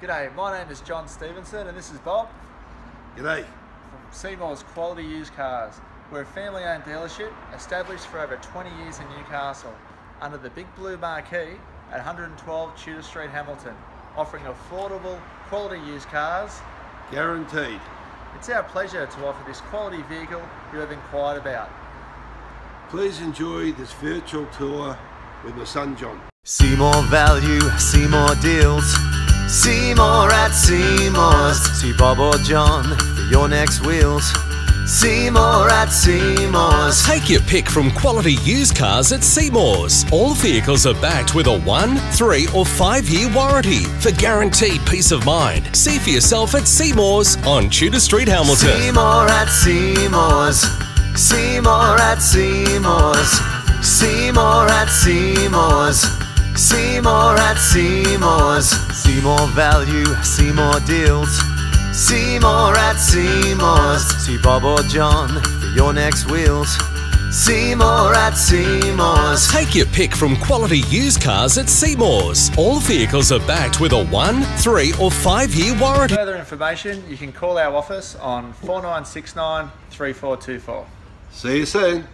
G'day, my name is John Stevenson and this is Bob. G'day. From Seymours Quality Used Cars. We're a family-owned dealership established for over 20 years in Newcastle under the Big Blue Marquee at 112 Tudor Street, Hamilton, offering affordable quality used cars. Guaranteed. It's our pleasure to offer this quality vehicle you have inquired about. Please enjoy this virtual tour with my son John. See more value, see more deals. See more at Seymours. See Bob or John for your next wheels. See more at Seymours. Take your pick from quality used cars at Seymours. All vehicles are backed with a 1, 3 or 5 year warranty for guaranteed peace of mind. See for yourself at Seymours on Tudor Street, Hamilton. See more at Seymours. See more at Seymours. See more at Seymours. See more at Seymours. See more value, see more deals. See more at Seymours. See Bob or John for your next wheels. See more at Seymours. Take your pick from quality used cars at Seymours. All vehicles are backed with a 1, 3 or 5 year warranty. For further information, you can call our office on 4969 3424. See you soon.